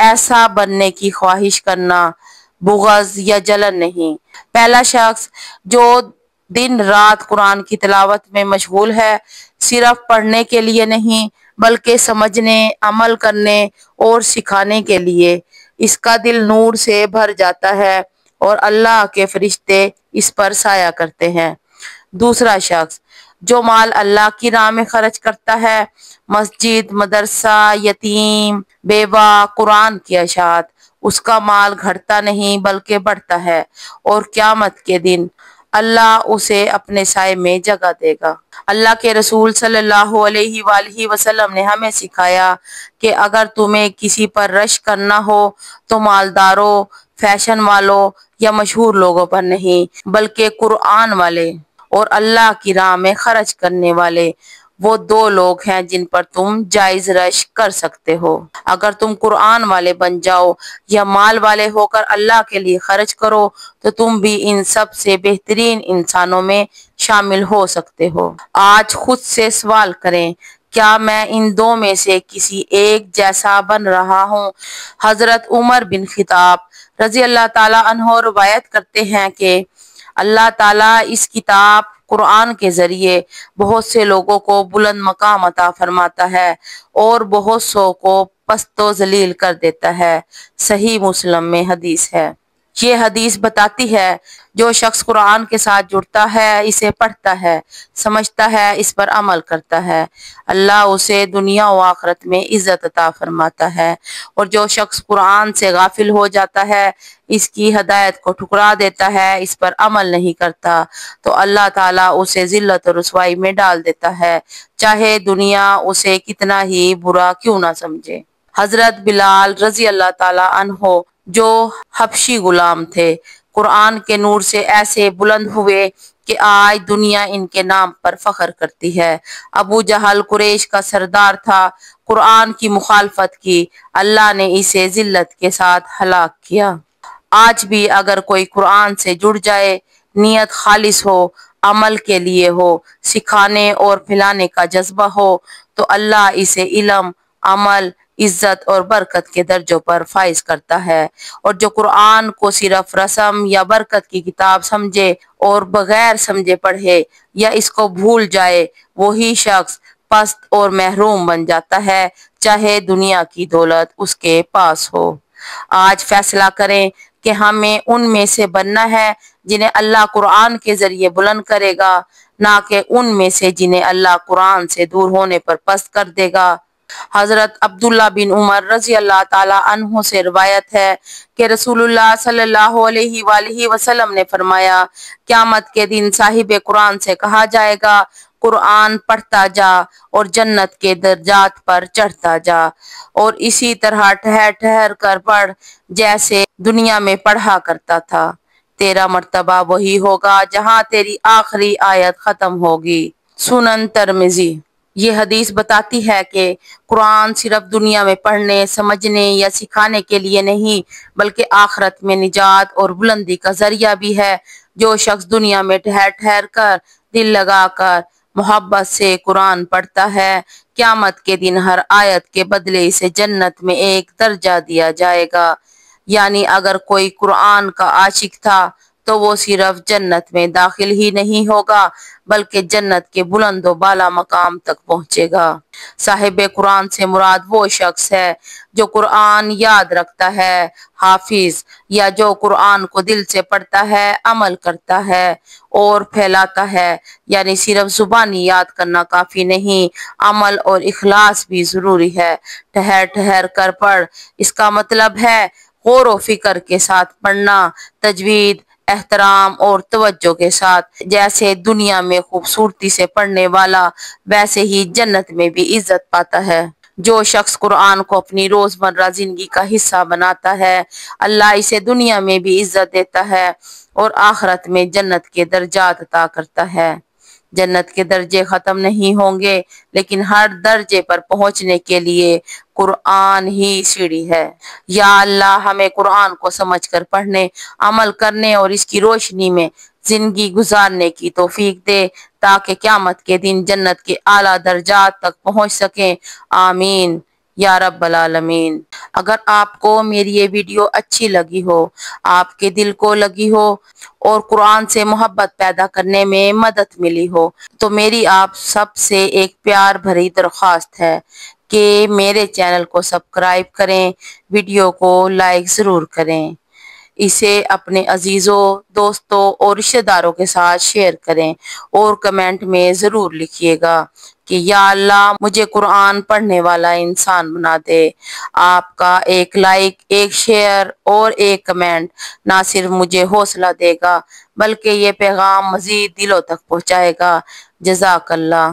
ایسا بننے کی خواہش کرنا بغض یا جلن نہیں۔ پہلا شخص جو دن رات قرآن کی تلاوت میں مشغول ہے، صرف پڑھنے کے لیے نہیں بلکہ سمجھنے، عمل کرنے اور سکھانے کے لیے، اس کا دل نور سے بھر جاتا ہے اور اللہ کے فرشتے اس پر سایہ کرتے ہیں۔ دوسرا شخص جو مال اللہ کی راہ میں خرچ کرتا ہے، مسجد، مدرسہ، یتیم، بیوہ، قرآن کی اشاعت، اس کا مال گھٹتا نہیں بلکہ بڑھتا ہے، اور قیامت کے دن اللہ اسے اپنے سائے میں جگہ دے گا۔ اللہ کے رسول صلی اللہ علیہ وآلہ وسلم نے ہمیں سکھایا کہ اگر تمہیں کسی پر رشک کرنا ہو تو مالداروں، فیشن والوں یا مشہور لوگوں پر نہیں بلکہ قرآن والے اور اللہ کی راہ میں خرچ کرنے والے، وہ دو لوگ ہیں جن پر تم جائز رشک کر سکتے ہو۔ اگر تم قرآن والے بن جاؤ یا مال والے ہو کر اللہ کے لیے خرچ کرو تو تم بھی ان سب سے بہترین انسانوں میں شامل ہو سکتے ہو۔ آج خود سے سوال کریں، کیا میں ان دو میں سے کسی ایک جیسا بن رہا ہوں؟ حضرت عمر بن خطاب رضی اللہ تعالیٰ عنہ روایت کرتے ہیں کہ اللہ تعالیٰ اس کتاب قرآن کے ذریعے بہت سے لوگوں کو بلند مقام عطا فرماتا ہے اور بہت سو کو پست و ذلیل کر دیتا ہے۔ صحیح مسلم میں حدیث ہے۔ یہ حدیث بتاتی ہے جو شخص قرآن کے ساتھ جڑتا ہے، اسے پڑھتا ہے، سمجھتا ہے، اس پر عمل کرتا ہے، اللہ اسے دنیا و آخرت میں عزت عطا فرماتا ہے، اور جو شخص قرآن سے غافل ہو جاتا ہے، اس کی ہدایت کو ٹھکرا دیتا ہے، اس پر عمل نہیں کرتا، تو اللہ تعالیٰ اسے ذلت و رسوائی میں ڈال دیتا ہے، چاہے دنیا اسے کتنا ہی برا کیوں نہ سمجھے۔ حضرت بلال رضی اللہ تعالیٰ عنہ جو حبشی غلام تھے، قرآن کے نور سے ایسے بلند ہوئے کہ آج دنیا ان کے نام پر فخر کرتی ہے۔ ابو جہل قریش کا سردار تھا، قرآن کی مخالفت کی، اللہ نے اسے ذلت کے ساتھ ہلاک کیا۔ آج بھی اگر کوئی قرآن سے جڑ جائے، نیت خالص ہو، عمل کے لیے ہو، سکھانے اور پھیلانے کا جذبہ ہو، تو اللہ اسے علم، عمل، عزت اور برکت کے درجوں پر فائز کرتا ہے، اور جو قرآن کو صرف رسم یا برکت کی کتاب سمجھے اور بغیر سمجھے پڑھے یا اس کو بھول جائے، وہی شخص پست اور محروم بن جاتا ہے، چاہے دنیا کی دولت اس کے پاس ہو۔ آج فیصلہ کریں کہ ہمیں ان میں سے بننا ہے جنہیں اللہ قرآن کے ذریعے بلند کرے گا، نہ کہ ان میں سے جنہیں اللہ قرآن سے دور ہونے پر پست کر دے گا۔ حضرت عبداللہ بن عمر رضی اللہ تعالیٰ عنہ سے روایت ہے کہ رسول اللہ صلی اللہ علیہ وآلہ وسلم نے فرمایا، قیامت کے دن صاحب قرآن سے کہا جائے گا، قرآن پڑھتا جا اور جنت کے درجات پر چڑھتا جا، اور اسی طرح ٹھہر ٹھہر کر پڑھ جیسے دنیا میں پڑھا کرتا تھا، تیرا مرتبہ وہی ہوگا جہاں تیری آخری آیت ختم ہوگی۔ سنن ترمذی۔ یہ حدیث بتاتی ہے کہ قرآن صرف دنیا میں پڑھنے، سمجھنے یا سکھانے کے لیے نہیں بلکہ آخرت میں نجات اور بلندی کا ذریعہ بھی ہے۔ جو شخص دنیا میں ٹھہر ٹھہر کر، دل لگا کر، محبت سے قرآن پڑھتا ہے، قیامت کے دن ہر آیت کے بدلے اسے جنت میں ایک درجہ دیا جائے گا۔ یعنی اگر کوئی قرآن کا عاشق تھا تو وہ صرف جنت میں داخل ہی نہیں ہوگا بلکہ جنت کے بلند و بالا مقام تک پہنچے گا۔ صاحب قرآن سے مراد وہ شخص ہے جو قرآن یاد رکھتا ہے، حافظ، یا جو قرآن کو دل سے پڑھتا ہے، عمل کرتا ہے اور پھیلاتا ہے۔ یعنی صرف زبانی یاد کرنا کافی نہیں، عمل اور اخلاص بھی ضروری ہے۔ ٹھہر ٹھہر کر پڑھ، اس کا مطلب ہے غور و فکر کے ساتھ پڑھنا، تجوید، احترام اور توجہ کے ساتھ۔ جیسے دنیا میں خوبصورتی سے پڑھنے والا ویسے ہی جنت میں بھی عزت پاتا ہے۔ جو شخص قرآن کو اپنی روزمرہ زندگی کا حصہ بناتا ہے، اللہ اسے دنیا میں بھی عزت دیتا ہے اور آخرت میں جنت کے درجات عطا کرتا ہے۔ جنت کے درجے ختم نہیں ہوں گے، لیکن ہر درجے پر پہنچنے کے لیے قرآن ہی سیڑھی ہے۔ یا اللہ ہمیں قرآن کو سمجھ کر پڑھنے، عمل کرنے اور اس کی روشنی میں زندگی گزارنے کی توفیق دے تاکہ قیامت کے دن جنت کے اعلیٰ درجات تک پہنچ سکیں۔ آمین یا رب العالمین۔ اگر آپ کو میری یہ ویڈیو اچھی لگی ہو، آپ کے دل کو لگی ہو اور قرآن سے محبت پیدا کرنے میں مدد ملی ہو، تو میری آپ سب سے ایک پیار بھری درخواست ہے کہ میرے چینل کو سبسکرائب کریں، ویڈیو کو لائک ضرور کریں، اسے اپنے عزیزوں، دوستوں اور رشتہ داروں کے ساتھ شیئر کریں اور کمنٹ میں ضرور لکھیے گا کہ یا اللہ مجھے قرآن پڑھنے والا انسان بنا دے۔ آپ کا ایک لائک، ایک شیئر اور ایک کمنٹ نہ صرف مجھے حوصلہ دے گا بلکہ یہ پیغام مزید دلوں تک پہنچائے گا۔ جزاک اللہ۔